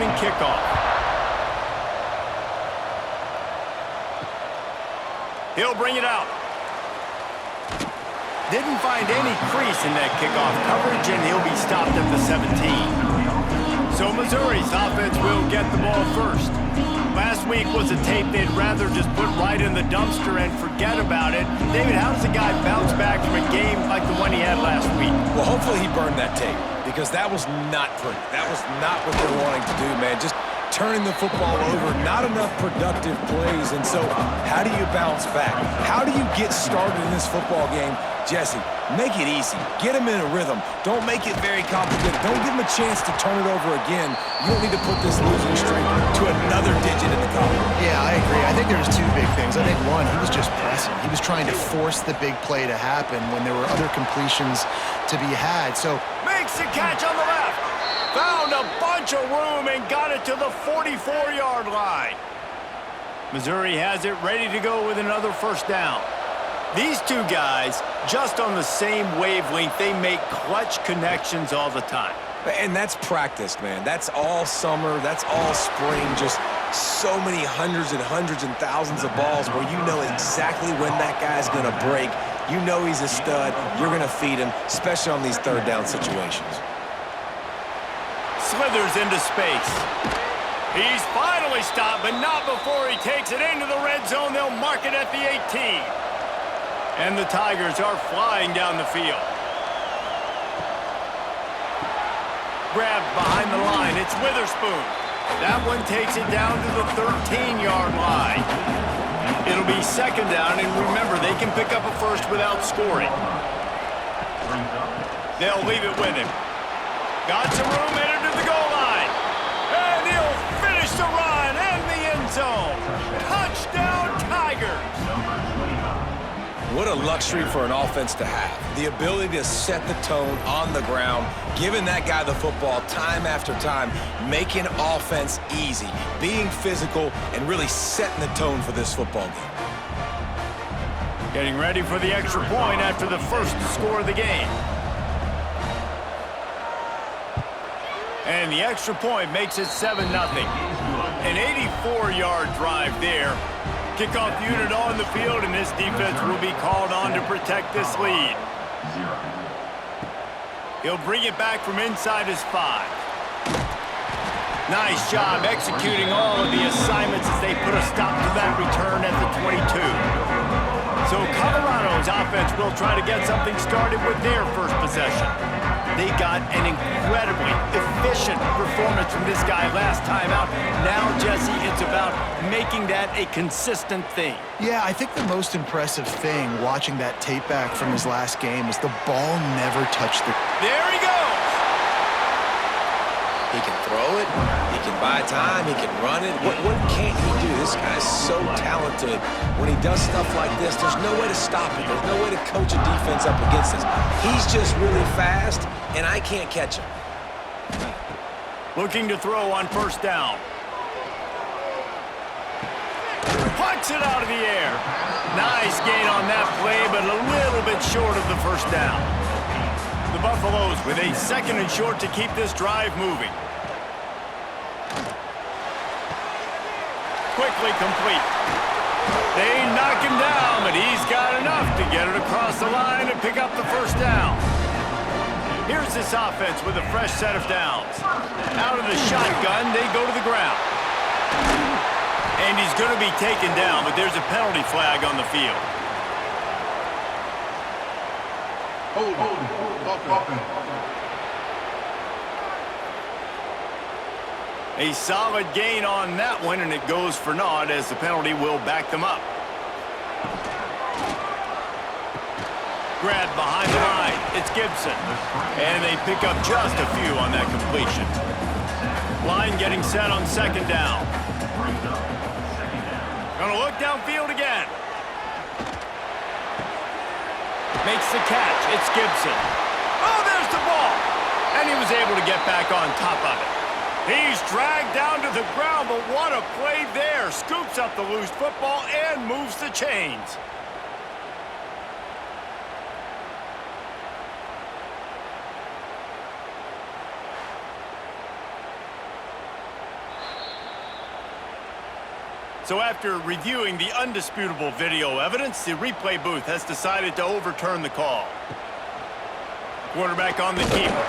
incoming kickoff. He'll bring it out. Didn't find any crease in that kickoff coverage, and he'll be stopped at the 17. So Missouri's offense will get the ball first. Last week was a tape they'd rather just put right in the dumpster and forget about it. David, how does a guy bounce back from a game like the one he had last week? Well, hopefully he burned that tape, because that was not pretty. That was not what they're wanting to do, man. Just turning the football over, not enough productive plays. And so how do you bounce back? How do you get started in this football game? Jesse, make it easy. Get him in a rhythm. Don't make it very complicated. Don't give him a chance to turn it over again. You don't need to put this losing streak to another digit in the column. Yeah, I agree. I think there's two big things. I think one, he was just pressing. He was trying to force the big play to happen when there were other completions to be had. So makes the catch on the left. Found a bunch of room and got it to the 44-yard line. Missouri has it ready to go with another first down. These two guys, just on the same wavelength, they make clutch connections all the time. And that's practice, man. That's all summer. That's all spring. Just so many hundreds and thousands of balls where you know exactly when that guy's going to break. You know he's a stud. You're going to feed him, especially on these third down situations. Slithers into space. He's finally stopped, but not before he takes it into the red zone. They'll mark it at the 18. And the Tigers are flying down the field. Grabbed behind the line. It's Witherspoon. That one takes it down to the 13-yard line. It'll be second down, and remember, they can pick up a first without scoring. They'll leave it with him. Got some room, headed to the goal line. And he'll finish the run in the end zone. Touchdown, Tigers! What a luxury for an offense to have. The ability to set the tone on the ground, giving that guy the football time after time, making offense easy, being physical, and really setting the tone for this football game. Getting ready for the extra point after the first score of the game. And the extra point makes it 7-0. An 84-yard drive there. Kickoff unit on the field, and this defense will be called on to protect this lead. He'll bring it back from inside his 5. Nice job executing all of the assignments as they put a stop to that return at the 22. So Colorado's offense will try to get something started with their first possession. They got an incredibly efficient performance from this guy last time out. Now, Jesse, it's about making that a consistent thing. Yeah, I think the most impressive thing watching that tape back from his last game is the ball never touched the... There he goes! He can throw it, he can buy time, he can run it. What can't he do? This guy's so talented. When he does stuff like this, there's no way to stop it. There's no way to coach a defense up against this. He's just really fast, and I can't catch him. Looking to throw on first down. Puts it out of the air. Nice gain on that play, but a little bit short of the first down. The Buffaloes with a second and short to keep this drive moving. Quickly complete. They knock him down, but he's got enough to get it across the line and pick up the first down. Here's this offense with a fresh set of downs. Out of the shotgun, they go to the ground. And he's going to be taken down, but there's a penalty flag on the field. A solid gain on that one, and it goes for naught as the penalty will back them up. Grabbed behind the line. It's Gibson. And they pick up just a few on that completion. Line getting set on second down. Gonna look downfield again. Makes the catch. It's Gibson. Oh, there's the ball. And he was able to get back on top of it. He's dragged down to the ground, but what a play there. Scoops up the loose football and moves the chains. So after reviewing the undisputable video evidence, the replay booth has decided to overturn the call. Quarterback on the keeper.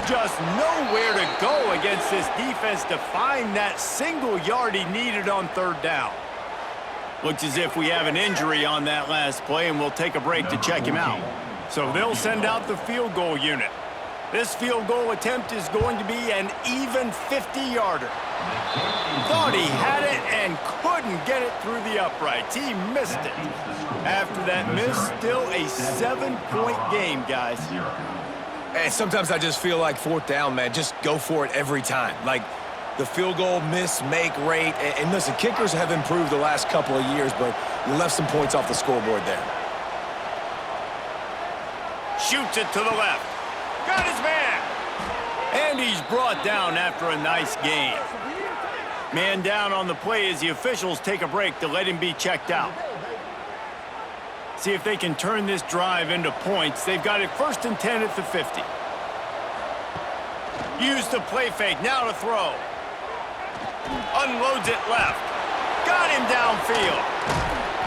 Just nowhere to go against this defense to find that single yard he needed on third down. Looks as if we have an injury on that last play, and we'll take a break to check him out. So they'll send out the field goal unit. This field goal attempt is going to be an even 50-yarder. Thought he had it and couldn't get it through the uprights. He missed it. After that miss, still a 7-point game, guys. And sometimes I just feel like fourth down, man, just go for it every time. Like the field goal miss-make rate. And listen, kickers have improved the last couple of years, but you left some points off the scoreboard there. Shoots it to the left. Got his man. And he's brought down after a nice gain. Man down on the play as the officials take a break to let him be checked out. See if they can turn this drive into points. They've got it 1st and 10 at the 50. Use the play fake, now to throw. Unloads it left. Got him downfield.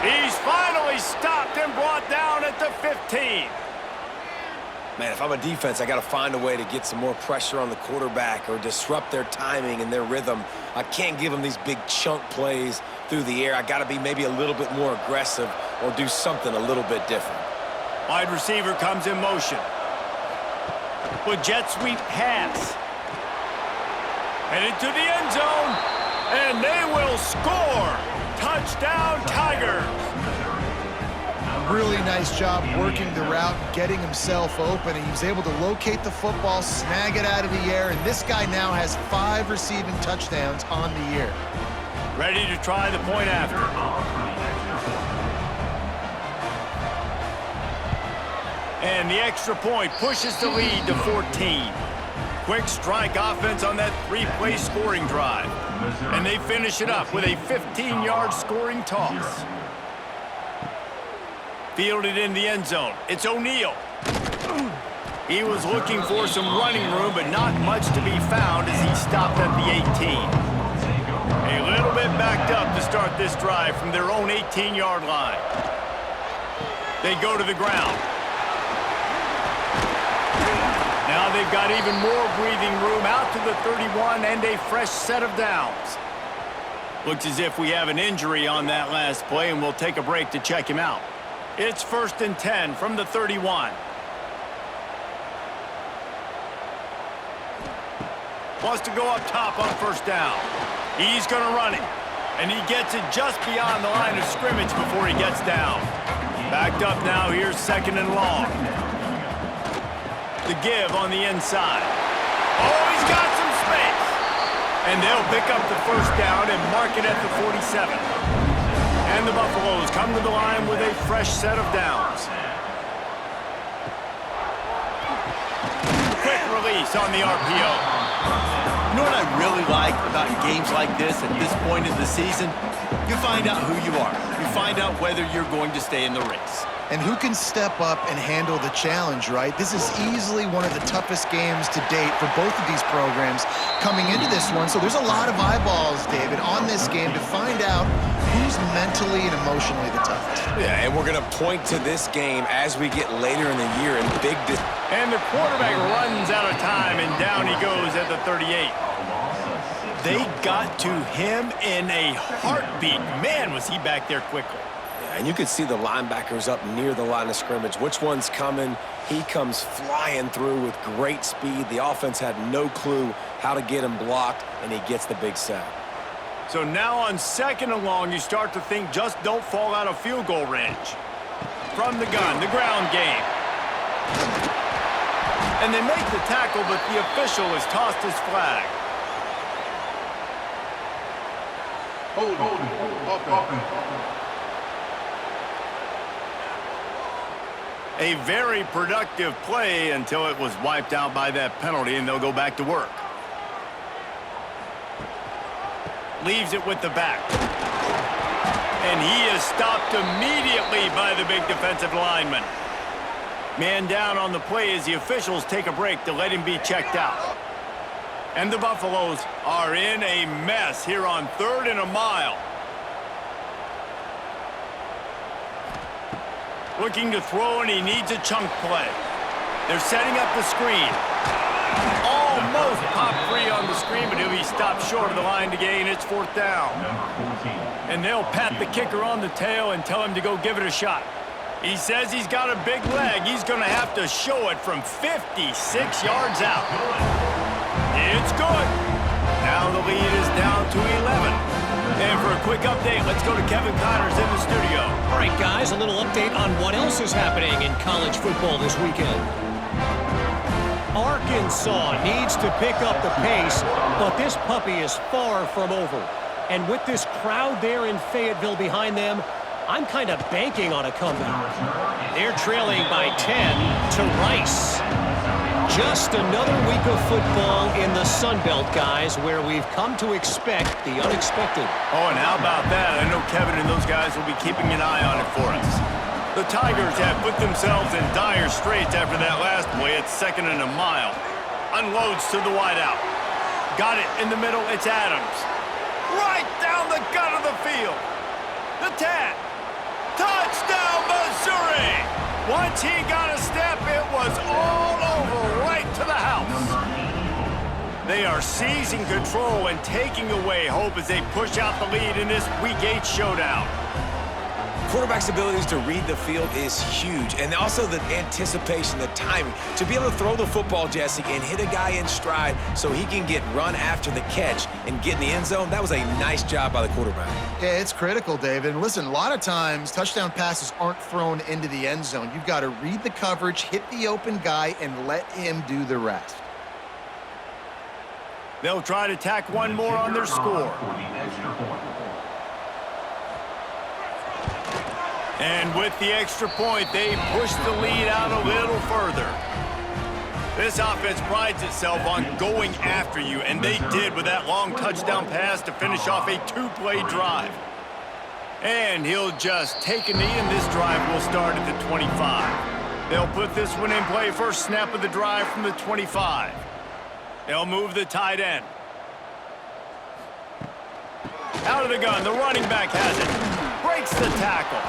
He's finally stopped and brought down at the 15. Man, if I'm a defense, I got to find a way to get some more pressure on the quarterback or disrupt their timing and their rhythm. I can't give them these big chunk plays through the air. I got to be maybe a little bit more aggressive or do something a little bit different. Wide receiver comes in motion. With jet sweep pass. Headed to the end zone. And they will score. Touchdown, Tigers. Really nice job working the route, getting himself open, and he was able to locate the football, snag it out of the air, and this guy now has 5 receiving touchdowns on the year. Ready to try the point after. And the extra point pushes the lead to 14. Quick strike offense on that 3-play scoring drive. And they finish it up with a 15-yard scoring toss. Fielded in the end zone. It's O'Neal. He was looking for some running room, but not much to be found as he stopped at the 18. A little bit backed up to start this drive from their own 18-yard line. They go to the ground. Now they've got even more breathing room out to the 31 and a fresh set of downs. Looks as if we have an injury on that last play, and we'll take a break to check him out. It's 1st and 10 from the 31. Wants to go up top on 1st down. He's going to run it. And he gets it just beyond the line of scrimmage before he gets down. Backed up now, here's 2nd and long. The give on the inside. Oh, he's got some space. And they'll pick up the 1st down and mark it at the 47. And the Buffaloes come to the line with a fresh set of downs. Quick release on the RPO. You know what I really like about games like this at this point in the season? You find out who you are. You find out whether you're going to stay in the race. And who can step up and handle the challenge, right? This is easily one of the toughest games to date for both of these programs coming into this one. So there's a lot of eyeballs, David, on this game to find out who's mentally and emotionally the toughest. Yeah, and we're going to point to this game as we get later in the year in big... And the quarterback runs out of time, and down he goes at the 38. They got to him in a heartbeat. Man, was he back there quickly. And you could see the linebackers up near the line of scrimmage. Which one's coming? He comes flying through with great speed. The offense had no clue how to get him blocked, and he gets the big sack. So now on 2nd and long, you start to think just don't fall out of field goal range. From the gun, the ground game. And they make the tackle, but the official has tossed his flag. A very productive play until it was wiped out by that penalty, and they'll go back to work. Leaves it with the back. And he is stopped immediately by the big defensive lineman. Man down on the play as the officials take a break to let him be checked out. And the Buffaloes are in a mess here on 3rd and a mile. Looking to throw, and he needs a chunk play. They're setting up the screen. Almost popped free on the screen, but he'll be stopped short of the line to gain. It's 4th down. And they'll pat the kicker on the tail and tell him to go give it a shot. He says he's got a big leg. He's going to have to show it from 56 yards out. It's good. Now the lead is down to 11. And for a quick update, let's go to Kevin Connors in the studio. All right, guys, a little update on what else is happening in college football this weekend. Arkansas needs to pick up the pace, but this puppy is far from over. And with this crowd there in Fayetteville behind them, I'm kind of banking on a comeback. They're trailing by 10 to Rice. Just another week of football in the Sun Belt, guys, where we've come to expect the unexpected. Oh, and how about that? I know Kevin and those guys will be keeping an eye on it for us. The Tigers have put themselves in dire straits after that last play at 2nd and a mile. Unloads to the wideout. Got it in the middle. It's Adams. Right down the gut of the field. The 10. Touchdown, Missouri! Once he got a step, it was all over, right to the house. They are seizing control and taking away hope as they push out the lead in this Week 8 showdown. Quarterback's abilities to read the field is huge, and also the anticipation, the timing. To be able to throw the football, Jesse, and hit a guy in stride so he can get run after the catch and get in the end zone, that was a nice job by the quarterback. Yeah, it's critical, David. And listen, a lot of times touchdown passes aren't thrown into the end zone. You've got to read the coverage, hit the open guy, and let him do the rest. They'll try to tack one more on their score. And with the extra point, they push the lead out a little further. This offense prides itself on going after you, and they did with that long touchdown pass to finish off a 2-play drive. And he'll just take a knee, and this drive will start at the 25. They'll put this one in play, first snap of the drive from the 25. They'll move the tight end. Out of the gun, the running back has it. Breaks the tackle.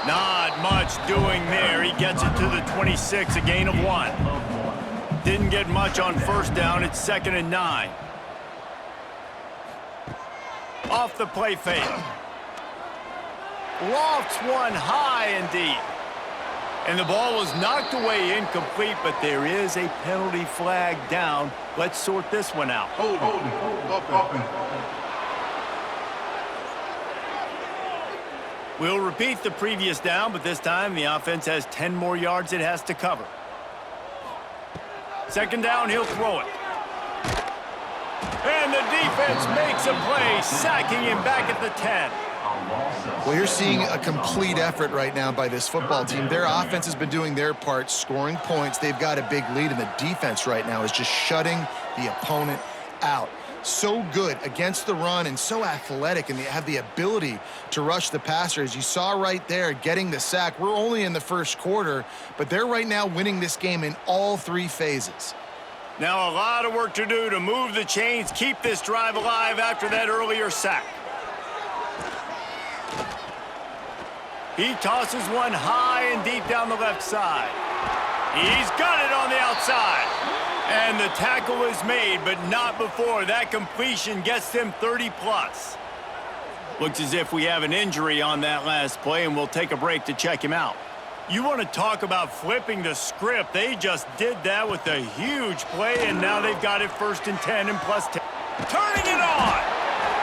Not much doing there. He gets it to the 26, a gain of 1. Didn't get much on first down. It's 2nd and 9. Off the play fake. Lofts one high and deep. And the ball was knocked away incomplete, but there is a penalty flag down. Let's sort this one out. Hold. We'll repeat the previous down, but this time the offense has 10 more yards it has to cover. 2nd down, he'll throw it. And the defense makes a play, sacking him back at the 10. Well, you're seeing a complete effort right now by this football team. Their offense has been doing their part, scoring points. They've got a big lead, and the defense right now is just shutting the opponent out. So good against the run and so athletic, and they have the ability to rush the passer. As you saw right there, getting the sack. We're only in the first quarter, but they're right now winning this game in all 3 phases. Now a lot of work to do to move the chains, keep this drive alive after that earlier sack. He tosses one high and deep down the left side. He's got it on the outside. And the tackle is made, but not before that completion gets them 30+. Looks as if we have an injury on that last play, and we'll take a break to check him out. You want to talk about flipping the script. They just did that with a huge play, and now they've got it 1st and 10 and +10. Turning it on!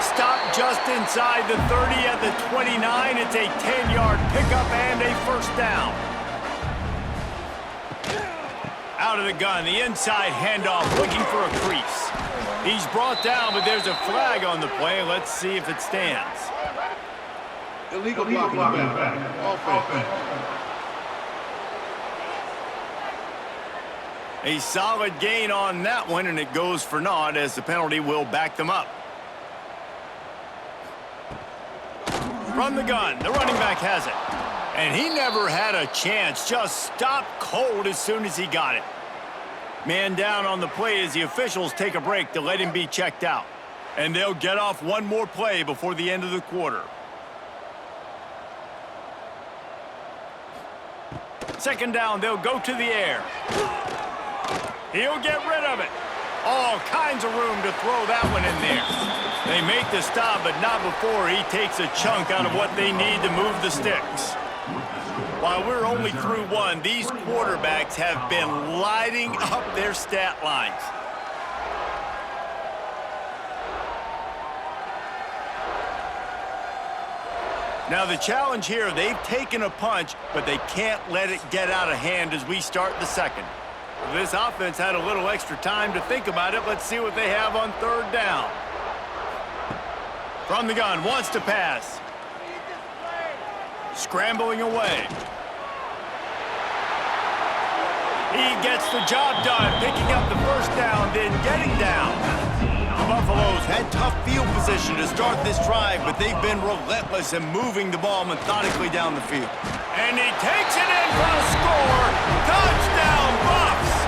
Stop just inside the 30 at the 29. It's a 10-yard pickup and a 1st down. Out of the gun, the inside handoff, looking for a crease. He's brought down, but there's a flag on the play. Let's see if it stands. Illegal blocking back. Offense. A solid gain on that one, and it goes for naught as the penalty will back them up. From the gun, the running back has it. And he never had a chance, just stopped cold as soon as he got it. Man down on the play as the officials take a break to let him be checked out. And they'll get off one more play before the end of the quarter. Second down, they'll go to the air. He'll get rid of it. All kinds of room to throw that one in there. They make the stop, but not before he takes a chunk out of what they need to move the sticks. While we're only through one, these quarterbacks have been lighting up their stat lines. Now the challenge here, they've taken a punch, but they can't let it get out of hand as we start the second. This offense had a little extra time to think about it. Let's see what they have on third down. From the gun, wants to pass. Scrambling away. He gets the job done, picking up the first down, then getting down. The Buffaloes had tough field position to start this drive, but they've been relentless in moving the ball methodically down the field. And he takes it in for a score. Touchdown, Buffs!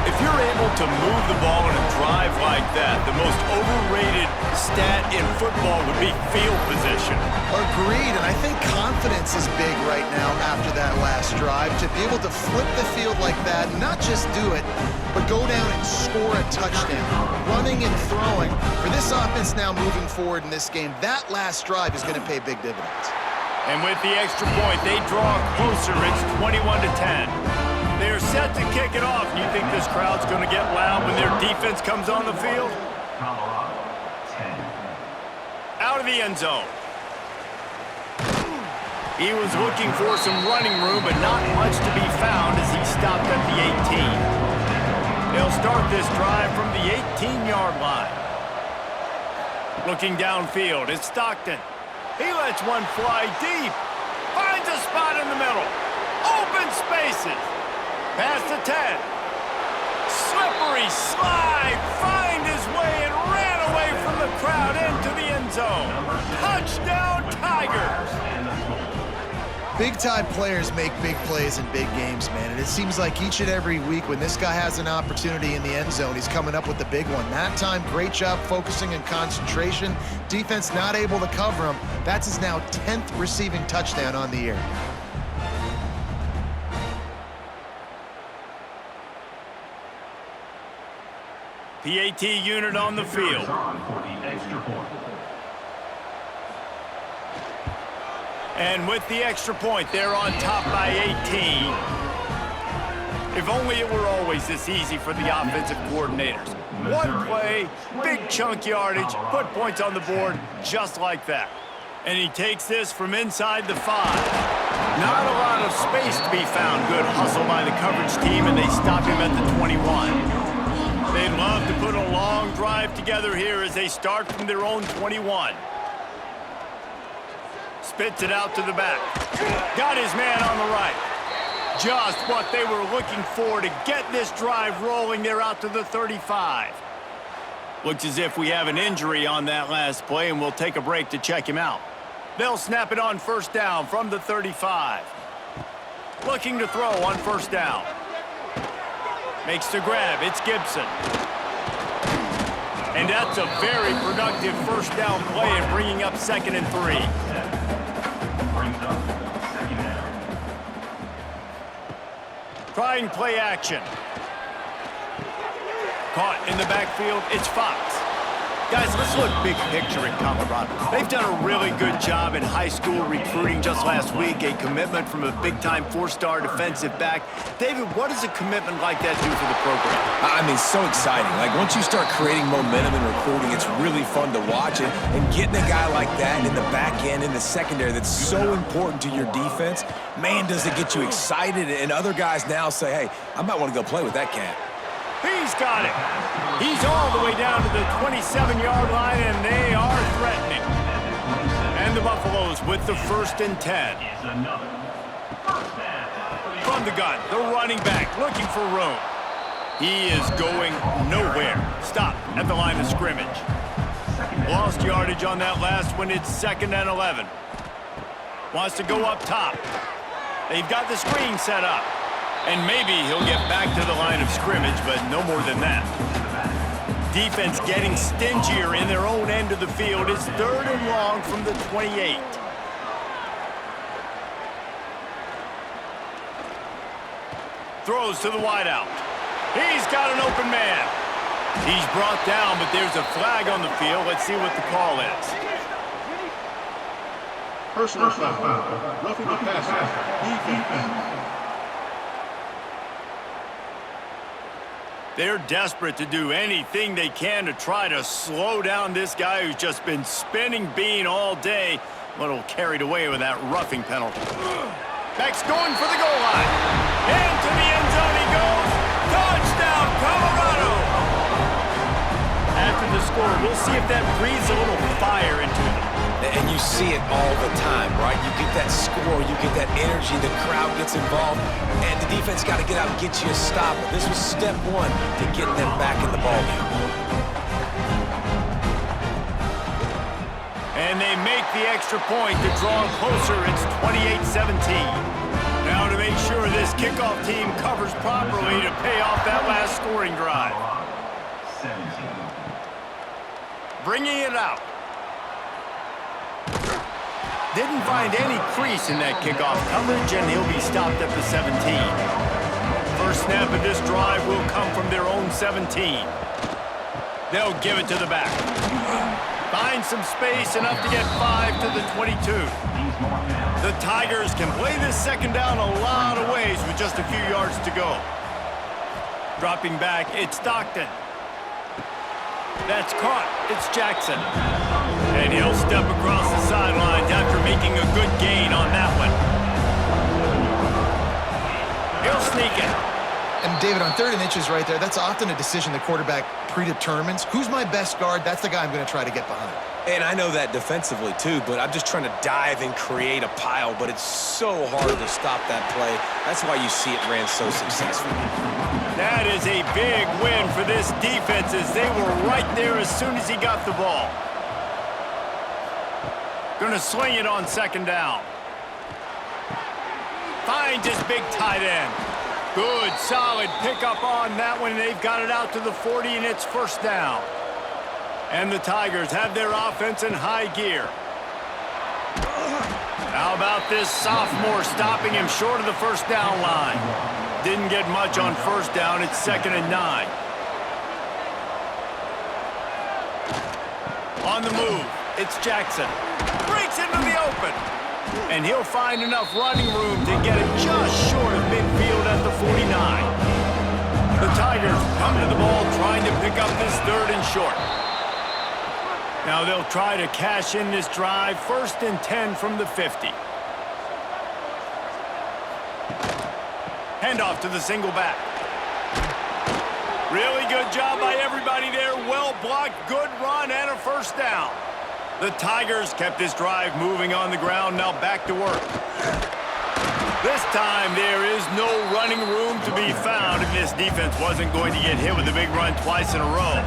If you're able to move the ball in a drive like that, the most overrated stat in football would be field position. Agreed, and I think confidence is big right now after that last drive. To be able to flip the field like that, not just do it, but go down and score a touchdown. Running and throwing. For this offense now moving forward in this game, that last drive is going to pay big dividends. And with the extra point, they draw closer. It's 21-10. They're set to kick it off. You think this crowd's going to get loud when their defense comes on the field? Out of the end zone. He was looking for some running room, but not much to be found as he stopped at the 18. They'll start this drive from the 18-yard line. Looking downfield, it's Stockton. He lets one fly deep. Finds a spot in the middle. Open spaces. Past the 10. Slippery slide. Find his way and ran away from the crowd into the end zone. Touchdown, Tigers. Big-time players make big plays in big games, man. And it seems like each and every week when this guy has an opportunity in the end zone, he's coming up with the big one. That time, great job focusing and concentration. Defense not able to cover him. That's his now 10th receiving touchdown on the year. PAT unit on the field. And with the extra point, they're on top by 18. If only it were always this easy for the offensive coordinators. One play, big chunk yardage, put points on the board just like that. And he takes this from inside the 5. Not a lot of space to be found. Good hustle by the coverage team, and they stop him at the 21. They'd love to put a long drive together here as they start from their own 21. Spits it out to the back. Got his man on the right. Just what they were looking for to get this drive rolling. They're out to the 35. Looks as if we have an injury on that last play, and we'll take a break to check him out. They'll snap it on first down from the 35. Looking to throw on first down. Makes the grab. It's Gibson. And that's a very productive first down play and bringing up 2nd and 3. Trying play action. Caught in the backfield, it's Fox. Guys, let's look big picture in Colorado. They've done a really good job in high school recruiting. Just last week, a commitment from a big-time 4-star defensive back. David, what does a commitment like that do for the program? I mean, so exciting. Like, once you start creating momentum in recruiting, it's really fun to watch it. And getting a guy like that in the back end, in the secondary, that's so important to your defense, man, does it get you excited. And other guys now say, hey, I might want to go play with that cat. He's got it. He's all the way down to the 27-yard line, and they are threatening. And the Buffaloes with the 1st and 10. From the gun, the running back looking for room. He is going nowhere. Stop at the line of scrimmage. Lost yardage on that last one. It's 2nd and 11. Wants to go up top. They've got the screen set up. And maybe he'll get back to the line of scrimmage, but no more than that. Defense getting stingier in their own end of the field. It's 3rd and long from the 28. Throws to the wideout. He's got an open man. He's brought down, but there's a flag on the field. Let's see what the call is. Personal foul. Roughing the passer. Defense. They're desperate to do anything they can to try to slow down this guy who's just been spinning bean all day. A little carried away with that roughing penalty. Beck's going for the goal line. Into the end zone he goes. Touchdown, Colorado! After the score, we'll see if that breathes a little fire into them. And you see it all the time, right? You get that score, you get that energy, the crowd gets involved, and the defense got to get out and get you a stop. But this was step one to getting them back in the ballgame. And they make the extra point to draw closer. It's 28-17. Now to make sure this kickoff team covers properly to pay off that last scoring drive. Bringing it out. Didn't find any crease in that kickoff coverage, and he'll be stopped at the 17. First snap of this drive will come from their own 17. They'll give it to the back. Find some space, enough to get 5 to the 22. The Tigers can play this second down a lot of ways with just a few yards to go. Dropping back, it's Stockton. That's caught. It's Jackson. And he'll step across the sidelines after making a good gain on that one. He'll sneak it. And David, on 3rd and inches right there, that's often a decision the quarterback predetermines. Who's my best guard? That's the guy I'm going to try to get behind. And I know that defensively too, but I'm just trying to dive and create a pile, but it's so hard to stop that play. That's why you see it ran so successfully. That is a big win for this defense as they were right there as soon as he got the ball. Gonna swing it on 2nd down. Finds his big tight end. Good, solid pickup on that one. They've got it out to the 40, and it's 1st down. And the Tigers have their offense in high gear. How about this sophomore stopping him short of the 1st down line? Didn't get much on 1st down. It's 2nd and 9. On the move, it's Jackson. Breaks into the open. And he'll find enough running room to get it just short of midfield at the 49. The Tigers come to the ball trying to pick up this 3rd and short. Now they'll try to cash in this drive. 1st and 10 from the 50. Handoff to the single back. Really good job by everybody there. Well blocked, good run, and a 1st down. The Tigers kept this drive moving on the ground. Now back to work. This time there is no running room to be found, and this defense wasn't going to get hit with a big run twice in a row.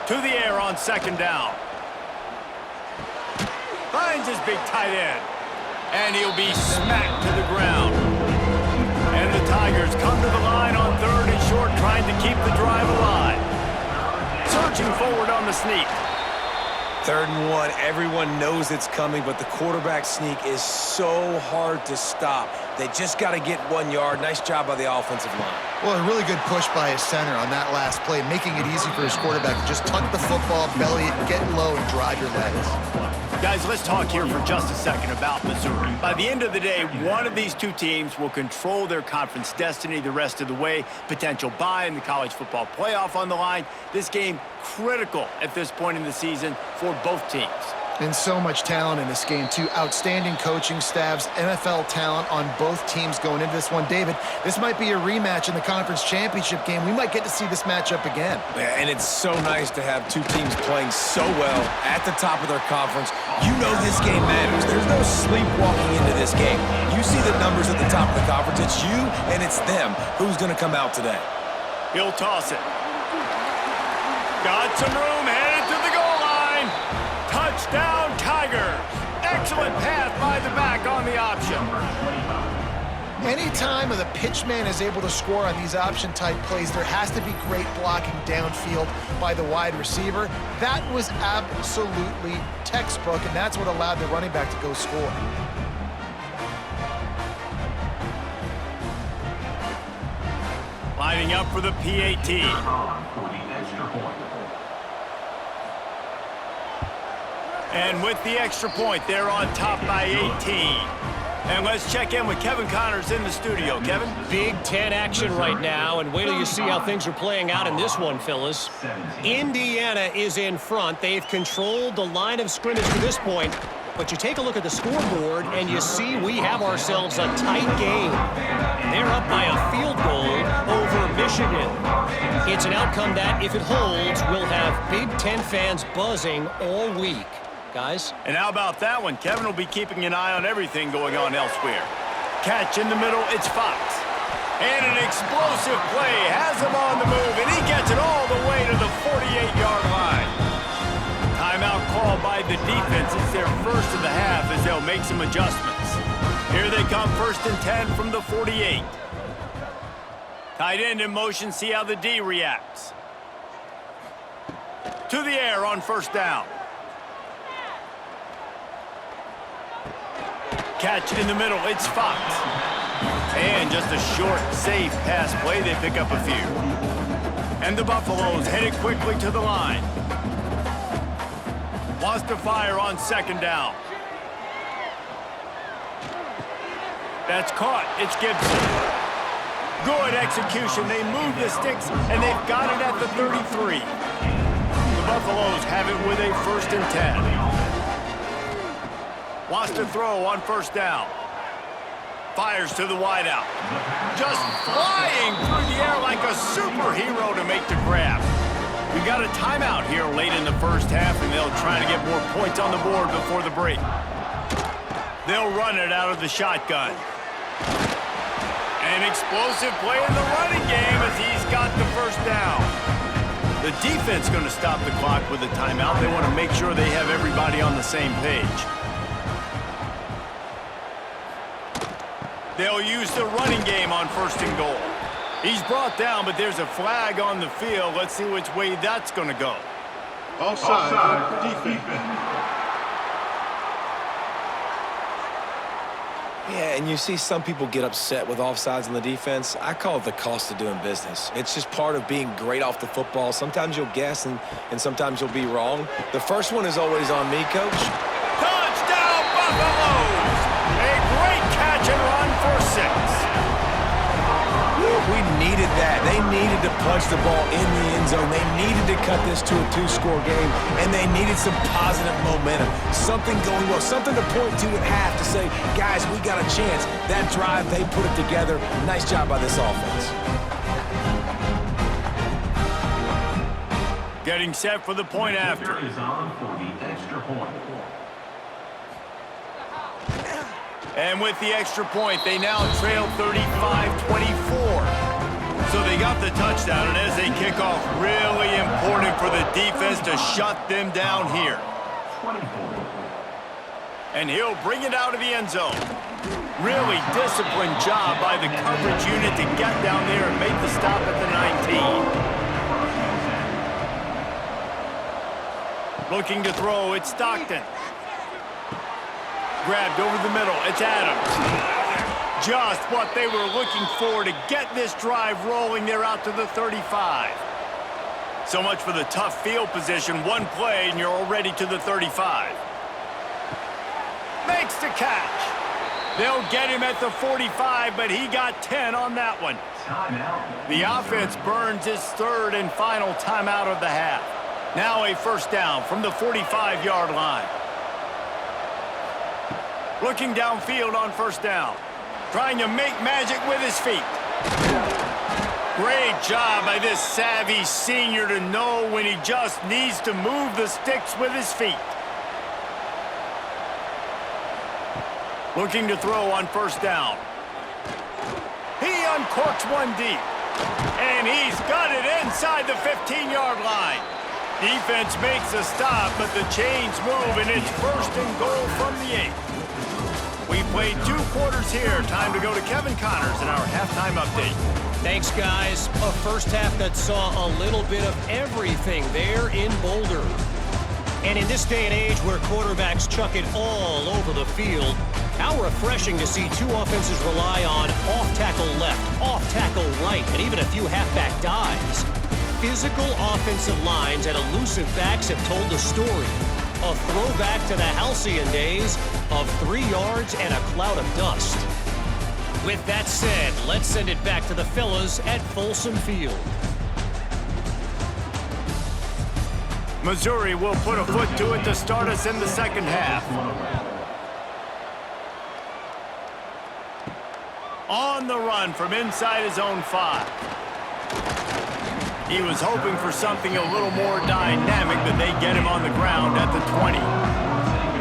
To the air on 2nd down. Finds his big tight end. And he'll be smacked to the ground. And the Tigers come to the line on 3rd and short, trying to keep the drive alive. Surging forward on the sneak. 3rd and 1, everyone knows it's coming, but the quarterback sneak is so hard to stop. They just got to get 1 yard. Nice job by the offensive line. Well, a really good push by his center on that last play, making it easy for his quarterback to just tuck the football, belly it, get low, and drive your legs. Guys, let's talk here for just a second about Missouri. By the end of the day, one of these two teams will control their conference destiny the rest of the way. Potential bye in the college football playoff on the line. This game critical at this point in the season for both teams. And so much talent in this game, too. Outstanding coaching staffs, NFL talent on both teams going into this one. David, this might be a rematch in the conference championship game. We might get to see this matchup again. Yeah, and it's so nice to have two teams playing so well at the top of their conference. You know this game matters. There's no sleepwalking into this game. You see the numbers at the top of the conference. It's you and it's them. Who's going to come out today? He'll toss it. Got some room, headed to the goal line. Touchdown, Tigers. Excellent pass by the back on the option. Anytime the pitchman is able to score on these option-type plays, there has to be great blocking downfield by the wide receiver. That was absolutely textbook, and that's what allowed the running back to go score. Lining up for the PAT. And with the extra point, they're on top by 18. And let's check in with Kevin Connors in the studio. Kevin? Big Ten action right now, and wait till you see how things are playing out in this one, Phyllis. Indiana is in front. They've controlled the line of scrimmage to this point, but you take a look at the scoreboard, and you see we have ourselves a tight game. They're up by a field goal over Michigan. It's an outcome that, if it holds, will have Big Ten fans buzzing all week. Guys? And how about that one? Kevin will be keeping an eye on everything going on elsewhere. Catch in the middle, it's Fox. And an explosive play has him on the move, and he gets it all the way to the 48-yard line. Timeout called by the defense. It's their first of the half as they'll make some adjustments. Here they come, 1st and 10 from the 48. Tight end in motion, see how the D reacts. To the air on 1st down. Catch in the middle, it's Fox. And just a short, safe pass play, they pick up a few. And the Buffaloes headed quickly to the line. Wants to fire on 2nd down. That's caught, it's Gibson. Good execution, they move the sticks, and they've got it at the 33. The Buffaloes have it with a 1st and 10. Wants to throw on 1st down. Fires to the wideout. Just flying through the air like a superhero to make the grab. We've got a timeout here late in the 1st half, and they'll try to get more points on the board before the break. They'll run it out of the shotgun. An explosive play in the running game as he's got the 1st down. The defense going to stop the clock with a timeout. They want to make sure they have everybody on the same page. They'll use the running game on 1st and goal. He's brought down, but there's a flag on the field. Let's see which way that's going to go. Offside, defense. Yeah, and you see some people get upset with offsides on the defense. I call it the cost of doing business. It's just part of being great off the football. Sometimes you'll guess and sometimes you'll be wrong. The first one is always on me, Coach. Touchdown, Buffaloes! A great catch and run for 6. We needed that. They needed to punch the ball in the end zone. They needed to cut this to a 2-score game, and they needed some positive momentum. Something going well, something to point to at half to say, guys, we got a chance. That drive, they put it together. Nice job by this offense. Getting set for the point after. Is on for the extra point. And with the extra point, they now trail 35-24. So they got the touchdown, and as they kick off, really important for the defense to shut them down here. And he'll bring it out of the end zone. Really disciplined job by the coverage unit to get down there and make the stop at the 19. Looking to throw, it's Stockton. Grabbed over the middle, it's Adams. Just what they were looking for to get this drive rolling. They're out to the 35. So much for the tough field position. One play and you're already to the 35. Makes the catch. They'll get him at the 45, but he got 10 on that one. The offense burns its 3rd and final timeout of the half. Now a 1st down from the 45-yard line. Looking downfield on 1st down. Trying to make magic with his feet. Great job by this savvy senior to know when he just needs to move the sticks with his feet. Looking to throw on 1st down. He uncorks one deep. And he's got it inside the 15-yard line. Defense makes a stop, but the chains move, and it's first and goal from the 8. We played 2 quarters here. Time to go to Kevin Connors in our halftime update. Thanks, guys. A first half that saw a little bit of everything there in Boulder. And in this day and age where quarterbacks chuck it all over the field, how refreshing to see 2 offenses rely on off-tackle left, off-tackle right, and even a few halfback dives. Physical offensive lines and elusive backs have told the story. A throwback to the halcyon days of 3 yards and a cloud of dust. With that said, let's send it back to the fellas at Folsom Field. Missouri will put a foot to it to start us in the second half. On the run from inside his own 5. He was hoping for something a little more dynamic, but they get him on the ground at the 20.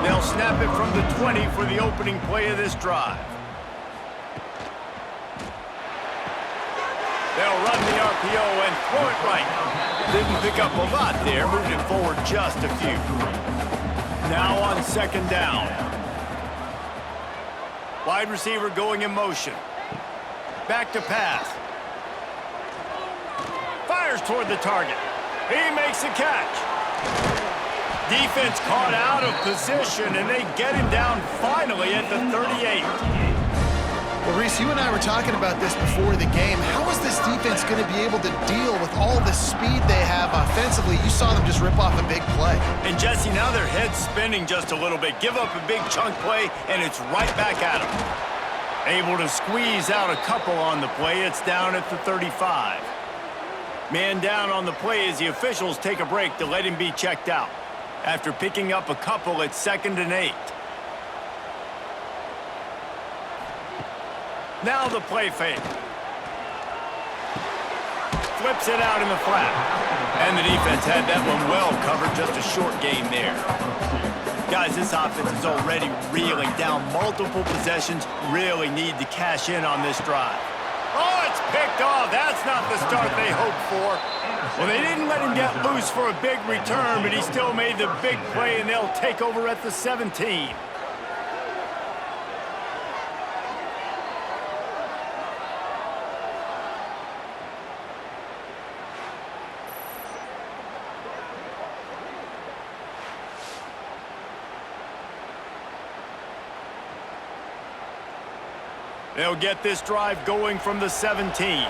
They'll snap it from the 20 for the opening play of this drive. They'll run the RPO and throw it right. Didn't pick up a lot there, moved it forward just a few. Now on second down. Wide receiver going in motion. Back to pass. Fires toward the target. He makes a catch. Defense caught out of position, and they get him down finally at the 38. Well, Reese, you and I were talking about this before the game. How is this defense going to be able to deal with all the speed they have offensively? You saw them just rip off a big play. And Jesse, now their head's spinning just a little bit. Give up a big chunk play, and it's right back at them. Able to squeeze out a couple on the play. It's down at the 35. Man down on the play as the officials take a break to let him be checked out. After picking up a couple, it's 2nd and 8. Now the play fake. Flips it out in the flat. And the defense had that one well covered, just a short gain there. Guys, this offense is already reeling down multiple possessions. Really need to cash in on this drive. Oh, it's picked off. That's not the start they hoped for. Well, they didn't let him get loose for a big return, but he still made the big play, and they'll take over at the 17. They'll get this drive going from the 17.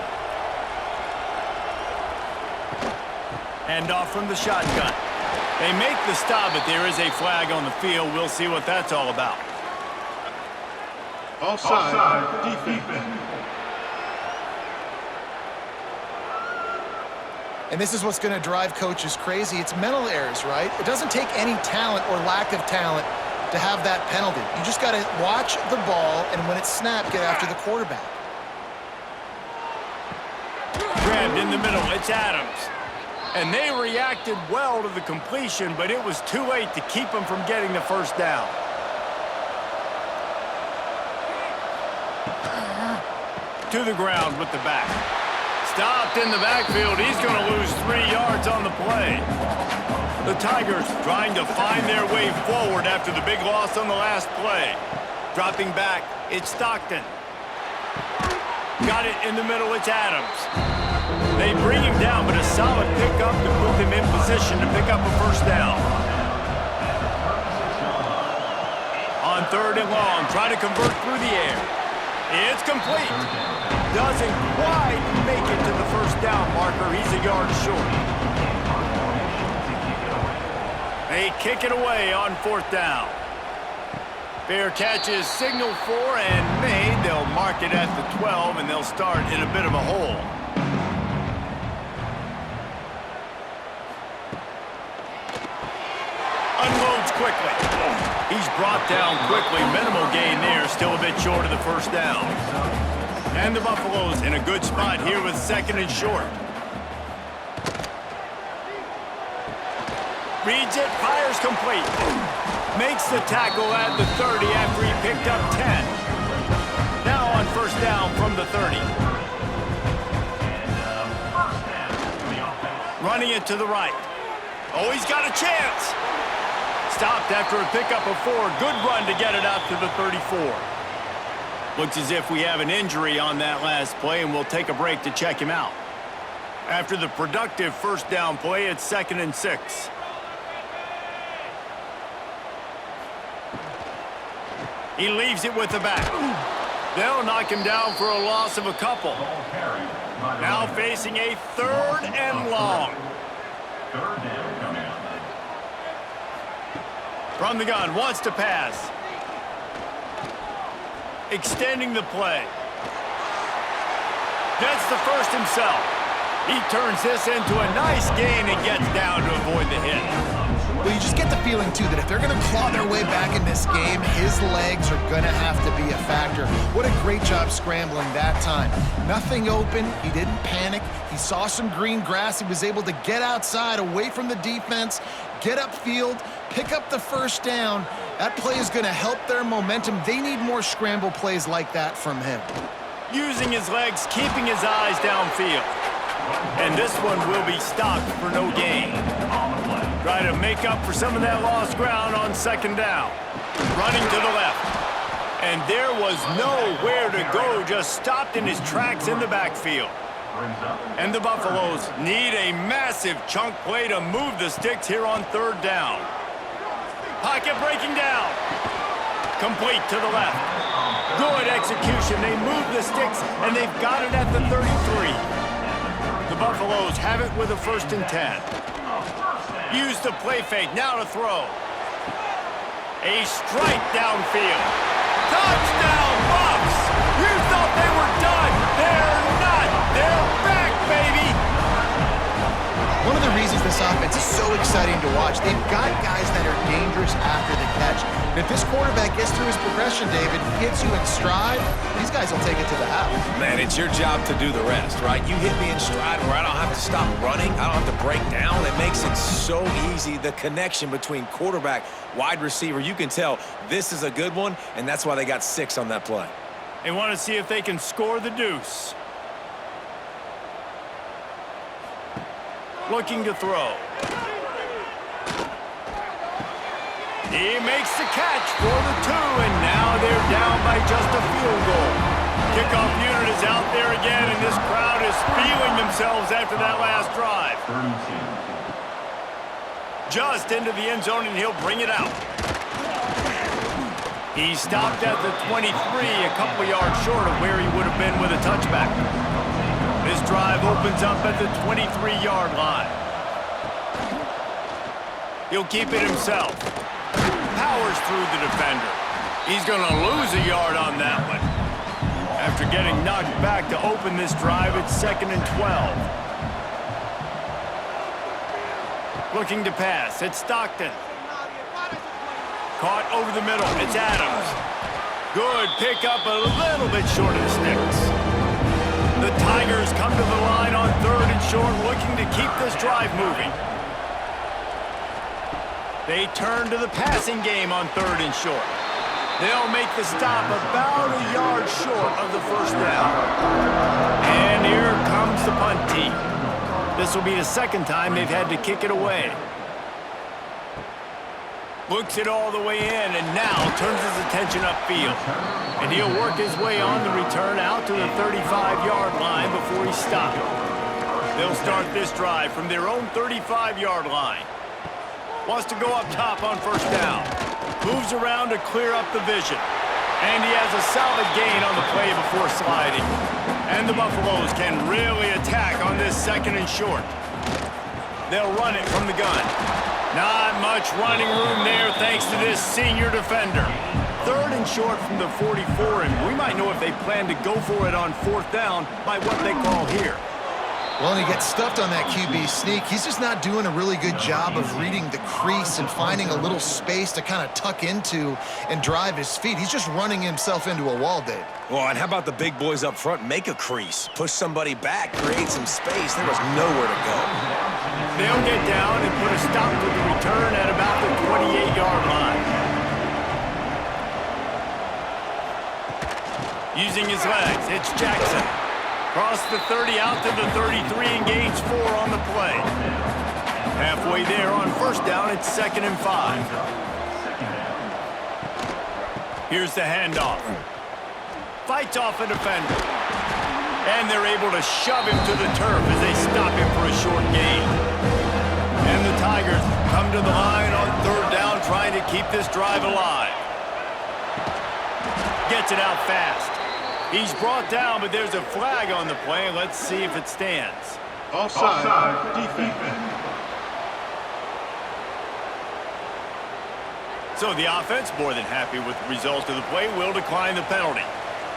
Hand off from the shotgun. They make the stop, but there is a flag on the field. We'll see what that's all about. Offside, defense. And this is what's going to drive coaches crazy. It's mental errors, right? It doesn't take any talent or lack of talent to have that penalty. You just got to watch the ball, and when it's snapped, get after the quarterback. Grabbed in the middle, it's Adams. And they reacted well to the completion, but it was too late to keep them from getting the first down. To the ground with the back. Stopped in the backfield. He's going to lose 3 yards on the play. The Tigers trying to find their way forward after the big loss on the last play. Dropping back, it's Stockton. Got it in the middle, it's Adams. They bring him down, but a solid pickup to put them in position to pick up a first down. On 3rd and long, try to convert through the air. It's complete. Doesn't quite make it to the first down marker. He's a yard short. They kick it away on 4th down. Fair catch is signaled for and made. They'll mark it at the 12, and they'll start in a bit of a hole. Unloads quickly. He's brought down quickly. Minimal gain there. Still a bit short of the first down. And the Buffaloes in a good spot here with 2nd and short. Reads it, fires complete. Makes the tackle at the 30 after he picked up 10. Now on first down from the 30. Running it to the right. Oh, he's got a chance. Stopped after a pickup of 4. Good run to get it out to the 34. Looks as if we have an injury on that last play, and we'll take a break to check him out. After the productive first down play, it's 2nd and 6. He leaves it with the back. They'll knock him down for a loss of a couple. Now facing a 3rd and long. Third down coming up. From the gun, wants to pass. Extending the play. Gets the first himself. He turns this into a nice gain and gets down to avoid the hit. Well, you just get the feeling, too, that if they're going to claw their way back in this game, his legs are going to have to be a factor. What a great job scrambling that time. Nothing open. He didn't panic. He saw some green grass. He was able to get outside, away from the defense, get upfield, pick up the first down. That play is going to help their momentum. They need more scramble plays like that from him. Using his legs, keeping his eyes downfield. And this one will be stopped for no gain. Try to make up for some of that lost ground on 2nd down. Running to the left. And there was nowhere to go, just stopped in his tracks in the backfield. And the Buffaloes need a massive chunk play to move the sticks here on 3rd down. Pocket breaking down. Complete to the left. Good execution. They move the sticks, and they've got it at the 33. The Buffaloes have it with a 1st and 10. Use the play fake, now to throw. A strike downfield. Touchdown, Buffs! You thought they were done. They're not. They're back, baby! One of the reasons this offense is so exciting to watch, they've got guys that are dangerous after the catch. And if this quarterback gets through his progression, David, hits you in stride, these guys will take it to the house. Man, it's your job to do the rest, right? You hit me in stride where I don't have to stop running. I don't have to break down. It makes it so easy. The connection between quarterback, wide receiver, you can tell this is a good one, and that's why they got 6 on that play. They want to see if they can score the deuce. Looking to throw. He makes the catch for the 2, and now they're down by just a field goal. Kickoff unit is out there again, and this crowd is feeling themselves after that last drive. Just into the end zone, and he'll bring it out. He stopped at the 23, a couple yards short of where he would have been with a touchback. This drive opens up at the 23-yard line. He'll keep it himself. Powers through the defender. He's going to lose a yard on that one. After getting knocked back to open this drive, it's 2nd and 12. Looking to pass. It's Stockton. Caught over the middle. It's Adams. Good pickup, a little bit short of the sticks. The Tigers come to the line on 3rd and short, looking to keep this drive moving. They turn to the passing game on 3rd and short. They'll make the stop about a yard short of the first down. And here comes the punt team. This will be the 2nd time they've had to kick it away. Looks it all the way in, and now turns his attention upfield. And he'll work his way on the return out to the 35-yard line before he stopped. They'll start this drive from their own 35-yard line. Wants to go up top on 1st down. Moves around to clear up the vision. And he has a solid gain on the play before sliding. And the Buffaloes can really attack on this 2nd and short. They'll run it from the gun. Not much running room there thanks to this senior defender. 3rd and short from the 44, and we might know if they plan to go for it on 4th down by what they call here. Well, and he gets stuffed on that QB sneak. He's just not doing a really good job of reading the crease and finding a little space to kind of tuck into and drive his feet. He's just running himself into a wall, Dave. Well, and how about the big boys up front? Make a crease. Push somebody back. Create some space. There was nowhere to go. They'll get down and put a stop to the return at about the 28-yard line. Using his legs, it's Jackson. Cross the 30 out to the 33 and gains 4 on the play. Halfway there on first down, it's 2nd and 5. Here's the handoff. Fights off a defender. And they're able to shove him to the turf as they stop him for a short gain. And the Tigers come to the line on 3rd down, trying to keep this drive alive. Gets it out fast. He's brought down, but there's a flag on the play. Let's see if it stands. Offside, defense. So the offense, more than happy with the result of the play, will decline the penalty.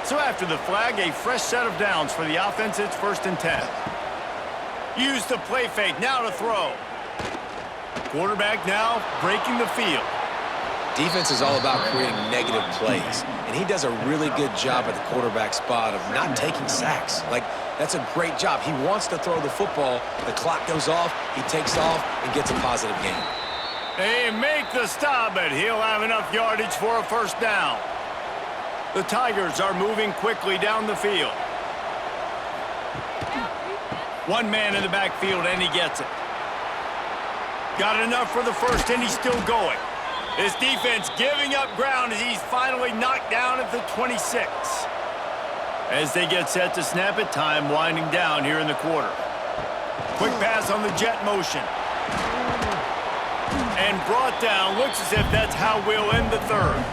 So after the flag, a fresh set of downs for the offense. It's 1st and 10. Use the play fake, now to throw. Quarterback now breaking the field. Defense is all about creating negative plays, and he does a really good job at the quarterback spot of not taking sacks. Like, that's a great job. He wants to throw the football. The clock goes off, he takes off, and gets a positive gain. They make the stop, but he'll have enough yardage for a 1st down. The Tigers are moving quickly down the field. One man in the backfield, and he gets it. Got enough for the 1st, and he's still going. This defense giving up ground as he's finally knocked down at the 26. As they get set to snap it, time winding down here in the quarter. Quick pass on the jet motion. And brought down. Looks as if that's how we'll end the 3rd.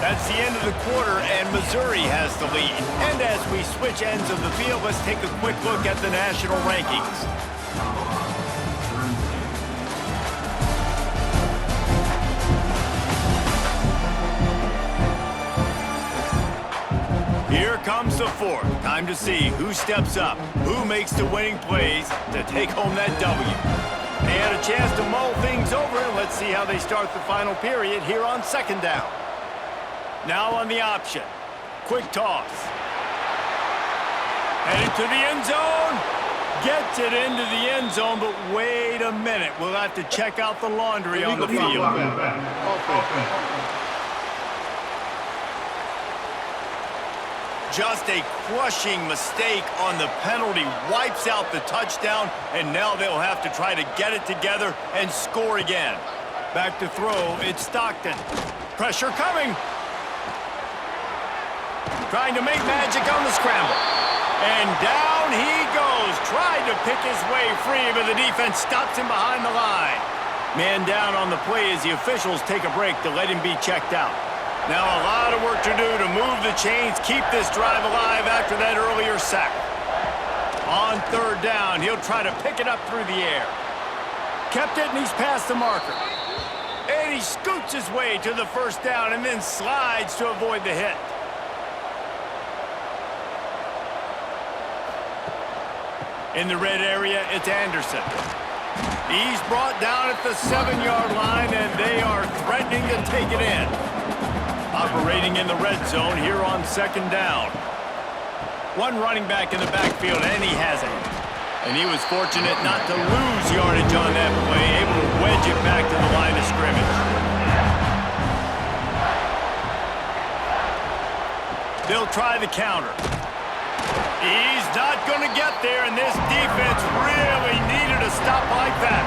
That's the end of the quarter, and Missouri has the lead. And as we switch ends of the field, let's take a quick look at the national rankings. Here comes the 4th. Time to see who steps up, who makes the winning plays to take home that W. They had a chance to mull things over, and let's see how they start the final period here on 2nd down. Now on the option. Quick toss. Heading to the end zone. Gets it into the end zone, but wait a minute. We'll have to check out the laundry on the field. Just a crushing mistake on the penalty. Wipes out the touchdown, and now they'll have to try to get it together and score again. Back to throw, it's Stockton. Pressure coming. Trying to make magic on the scramble. And down he goes. Tried to pick his way free, but the defense stops him behind the line. Man down on the play as the officials take a break to let him be checked out. Now a lot of work to do to move the chains, keep this drive alive after that earlier sack. On 3rd down, he'll try to pick it up through the air. Kept it, and he's past the marker. And he scoots his way to the 1st down and then slides to avoid the hit. In the red area, it's Anderson. He's brought down at the 7-yard line, and they are threatening to take it in. Operating in the red zone here on 2nd down. One running back in the backfield, and he has it. And he was fortunate not to lose yardage on that play, able to wedge it back to the line of scrimmage. They'll try the counter. He's not going to get there, and this defense really needed a stop like that.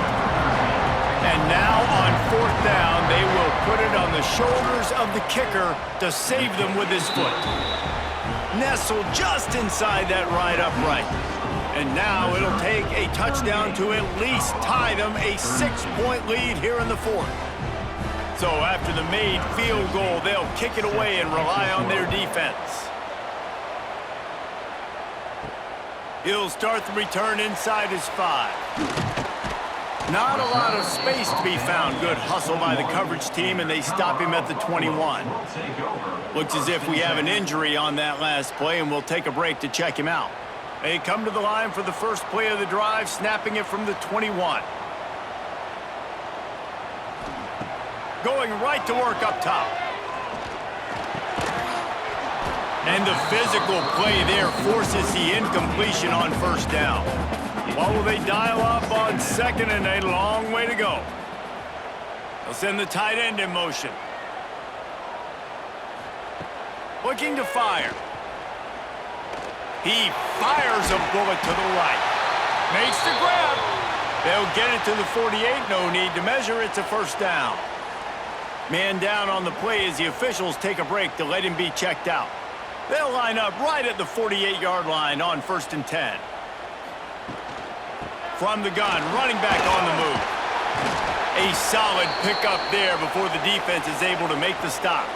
And now on 4th down, they will put it on the shoulders of the kicker to save them with his foot. Nestled just inside that right upright. And now it'll take a touchdown to at least tie them a 6-point lead here in the 4th. So after the made field goal, they'll kick it away and rely on their defense. He'll start the return inside his 5. Not a lot of space to be found. Good hustle by the coverage team, and they stop him at the 21. Looks as if we have an injury on that last play, and we'll take a break to check him out. They come to the line for the first play of the drive, snapping it from the 21. Going right to work up top. And the physical play there forces the incompletion on 1st down. What will they dial up on 2nd, and a long way to go? They'll send the tight end in motion. Looking to fire. He fires a bullet to the right. Makes the grab. They'll get it to the 48. No need to measure. It's a first down. Man down on the play as the officials take a break to let him be checked out. They'll line up right at the 48-yard line on 1st and 10. From the gun, running back on the move. A solid pickup there before the defense is able to make the stop.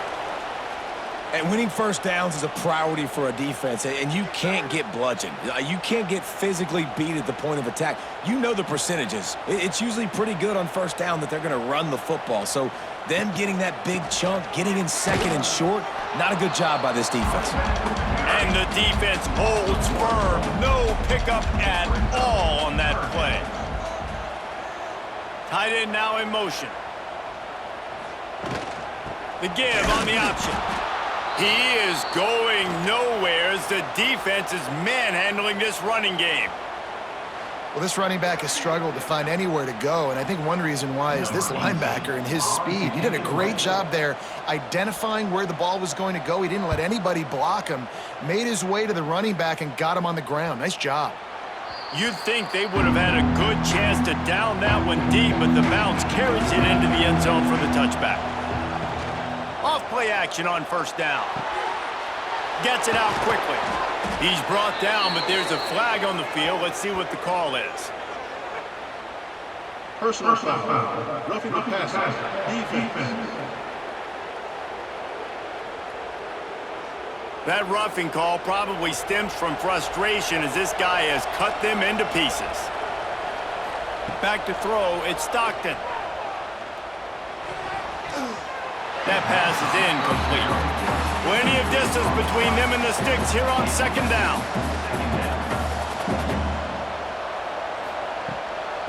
And winning first downs is a priority for a defense, and you can't get bludgeoned. You can't get physically beat at the point of attack. You know the percentages. It's usually pretty good on first down that they're going to run the football. So them getting that big chunk, getting in second and short, not a good job by this defense. And the defense holds firm. No pickup at all on that play. Tight end now in motion. The give on the option. He is going nowhere as the defense is manhandling this running game. Well, this running back has struggled to find anywhere to go, and I think one reason why is this linebacker and his speed. He did a great job there identifying where the ball was going to go. He didn't let anybody block him, made his way to the running back and got him on the ground. Nice job. You'd think they would have had a good chance to down that one deep, but the bounce carries it into the end zone for the touchback. Off-play action on first down. Gets it out quickly. He's brought down, but there's a flag on the field. Let's see what the call is. Personal foul. Roughing the passer. Defense. That roughing call probably stems from frustration as this guy has cut them into pieces. Back to throw, it's Stockton. That pass is incomplete. Plenty of distance between them and the sticks here on second down.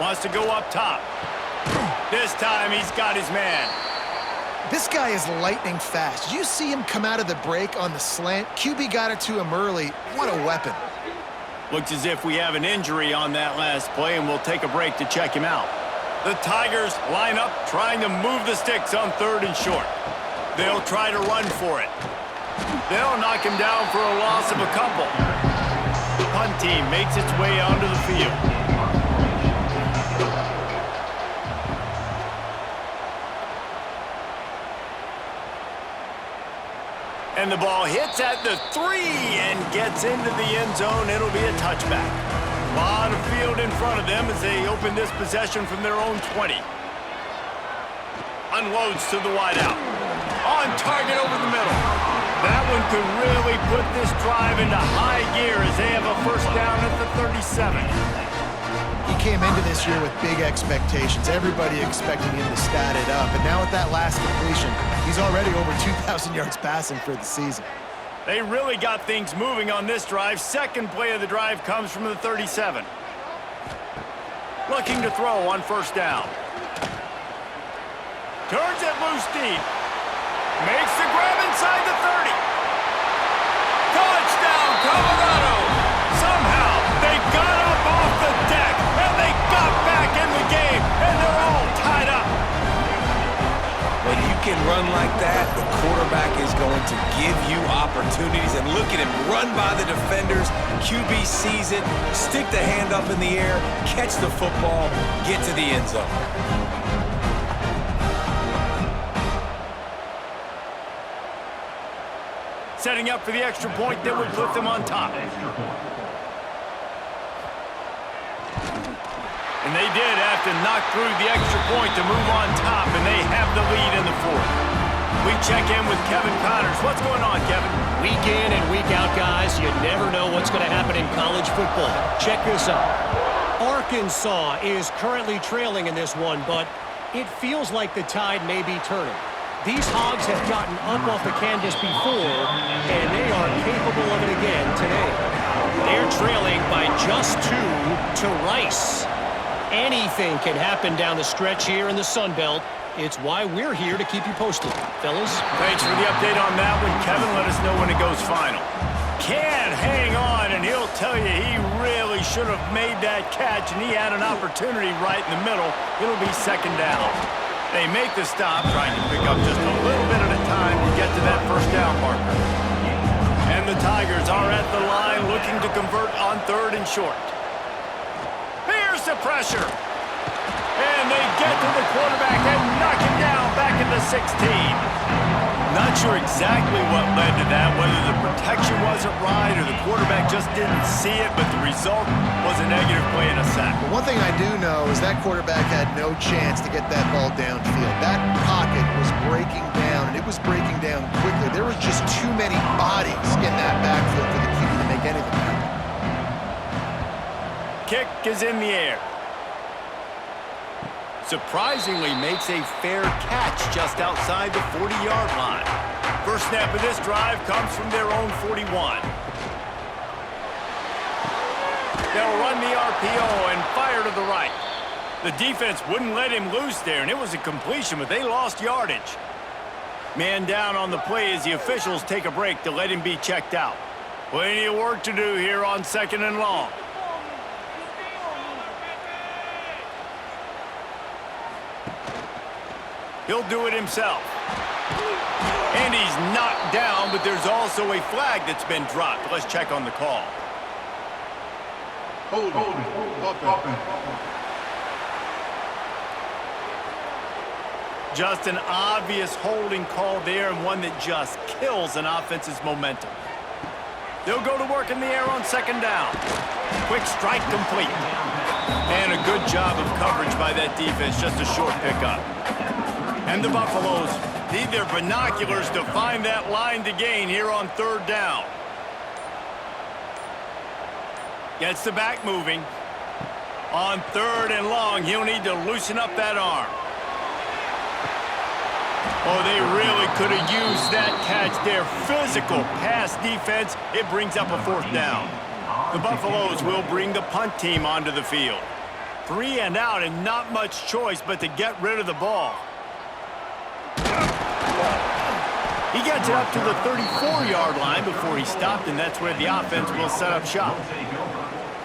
Wants to go up top. This time he's got his man. This guy is lightning fast. Did you see him come out of the break on the slant? QB got it to him early. What a weapon. Looks as if we have an injury on that last play, and we'll take a break to check him out. The Tigers line up, trying to move the sticks on 3rd and short. They'll try to run for it. They'll knock him down for a loss of a couple. The punt team makes its way onto the field. And the ball hits at the 3 and gets into the end zone. It'll be a touchback. A lot of field in front of them as they open this possession from their own 20. Unloads to the wideout. On target over the middle. That one could really put this drive into high gear as they have a first down at the 37. He came into this year with big expectations. Everybody expecting him to stat it up. And now with that last completion, he's already over 2,000 yards passing for the season. They really got things moving on this drive. Second play of the drive comes from the 37. Looking to throw on first down. Turns it loose deep. Makes the grab inside the 30. Touchdown, Colorado! Somehow, they got up off the deck, and they got back in the game, and they're all tied up. When you can run like that, the quarterback is going to give you opportunities. And look at him run by the defenders. QB sees it, stick the hand up in the air, catch the football, get to the end zone. Setting up for the extra point that would put them on top. And they did have to knock through the extra point to move on top, and they have the lead in the 4th. We check in with Kevin Connors. What's going on, Kevin? Week in and week out, guys, you never know what's going to happen in college football. Check this out. Arkansas is currently trailing in this one, but it feels like the tide may be turning. These Hogs have gotten up off the canvas before, and they are capable of it again today. They're trailing by just 2 to Rice. Anything can happen down the stretch here in the Sun Belt. It's why we're here to keep you posted, fellas. Thanks for the update on that one, Kevin. Let us know when it goes final. Can hang on, and he'll tell you he really should have made that catch, and he had an opportunity right in the middle. It'll be second down. They make the stop, trying to pick up just a little bit at a time to get to that first down marker. And the Tigers are at the line looking to convert on 3rd and short. Here's the pressure. And they get to the quarterback and knock him down back into 16. Not sure exactly what led to that, whether the protection wasn't right or the quarterback just didn't see it, but the result was a negative play and a sack. But one thing I do know is that quarterback had no chance to get that ball downfield. That pocket was breaking down, and it was breaking down quickly. There was just too many bodies in that backfield for the QB to make anything happen. Kick is in the air. Surprisingly makes a fair catch just outside the 40-yard line. First snap of this drive comes from their own 41. They'll run the RPO and fire to the right. The defense wouldn't let him loose there, and it was a completion, but they lost yardage. Man down on the play as the officials take a break to let him be checked out. Plenty of work to do here on 2nd and long. He'll do it himself. And he's knocked down, but there's also a flag that's been dropped. Let's check on the call. Holding. Offense. Just an obvious holding call there, and one that just kills an offense's momentum. They'll go to work in the air on 2nd down. Quick strike complete. And a good job of coverage by that defense, just a short pickup. And the Buffaloes need their binoculars to find that line to gain here on 3rd down. Gets the back moving. On 3rd and long, he'll need to loosen up that arm. Oh, they really could have used that catch there. Physical pass defense. It brings up a 4th down. The Buffaloes will bring the punt team onto the field. 3 and out and not much choice but to get rid of the ball. He gets it up to the 34-yard line before he stopped, and that's where the offense will set up shop.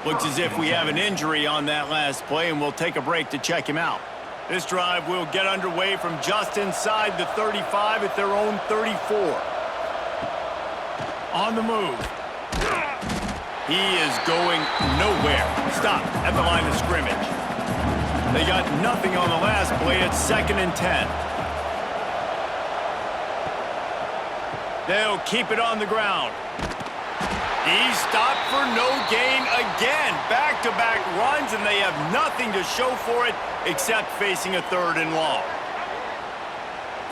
Looks as if we have an injury on that last play, and we'll take a break to check him out. This drive will get underway from just inside the 35 at their own 34. On the move. He is going nowhere. Stopped at the line of scrimmage. They got nothing on the last play. It's 2nd and 10. They'll keep it on the ground. He stopped for no gain again. Back-to-back runs, and they have nothing to show for it except facing a 3rd and long.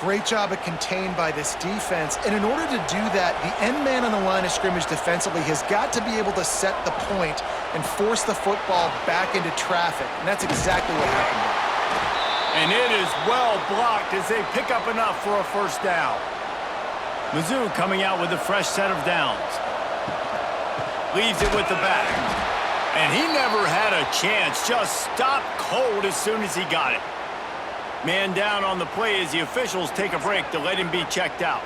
Great job of contained by this defense. And in order to do that, the end man on the line of scrimmage defensively has got to be able to set the point and force the football back into traffic. And that's exactly what happened there. And it is well blocked as they pick up enough for a 1st down. Mizzou coming out with a fresh set of downs. Leaves it with the back. And he never had a chance. Just stopped cold as soon as he got it. Man down on the play as the officials take a break to let him be checked out.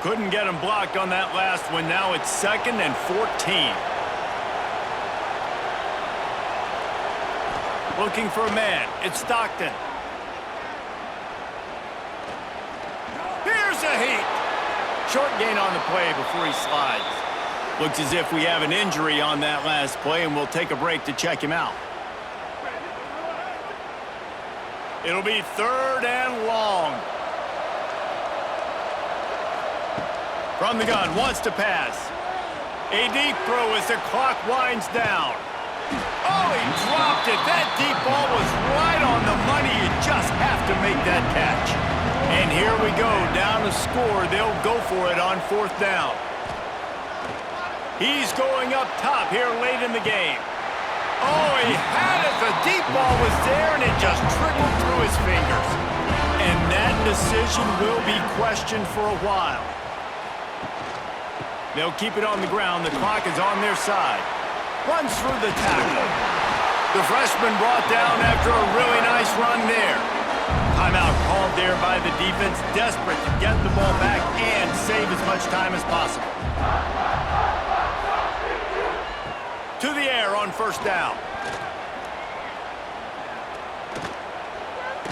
Couldn't get him blocked on that last one. Now it's 2nd and 14. Looking for a man. It's Stockton. Here's a heat. Short gain on the play before he slides. Looks as if we have an injury on that last play, and we'll take a break to check him out. It'll be 3rd and long. From the gun, wants to pass. A deep throw as the clock winds down. Oh, he dropped it. That deep ball was right on the money. You just have to make that catch. And here we go, down to score. They'll go for it on 4th down. He's going up top here late in the game. Oh, he had it. The deep ball was there, and it just trickled through his fingers. And that decision will be questioned for a while. They'll keep it on the ground. The clock is on their side. Runs through the tackle. The freshman brought down after a really nice run there. Timeout called there by the defense, desperate to get the ball back and save as much time as possible. To the air on 1st down.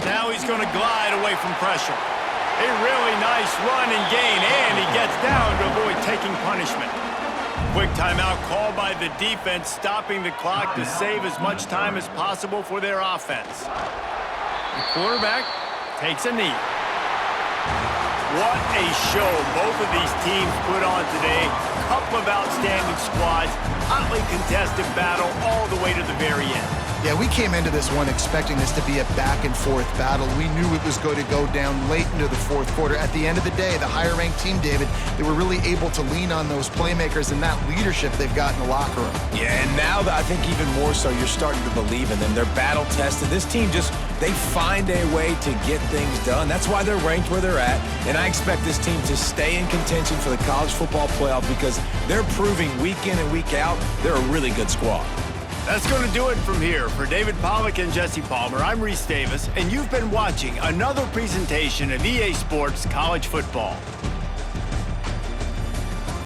Now he's going to glide away from pressure. A really nice run and gain, and he gets down to avoid taking punishment. Quick timeout called by the defense, stopping the clock to save as much time as possible for their offense. The quarterback takes a knee. What a show both of these teams put on today. Couple of outstanding squads, hotly contested battle all the way to the very end. Yeah, we came into this one expecting this to be a back-and-forth battle. We knew it was going to go down late into the fourth quarter. At the end of the day, the higher-ranked team, David, they were really able to lean on those playmakers and that leadership they've got in the locker room. Yeah, and now I think even more so, you're starting to believe in them. They're battle-tested. This team they find a way to get things done. That's why they're ranked where they're at, and I expect this team to stay in contention for the college football playoff because they're proving week in and week out they're a really good squad. That's going to do it from here. For David Pollack and Jesse Palmer, I'm Reese Davis, and you've been watching another presentation of EA Sports College Football.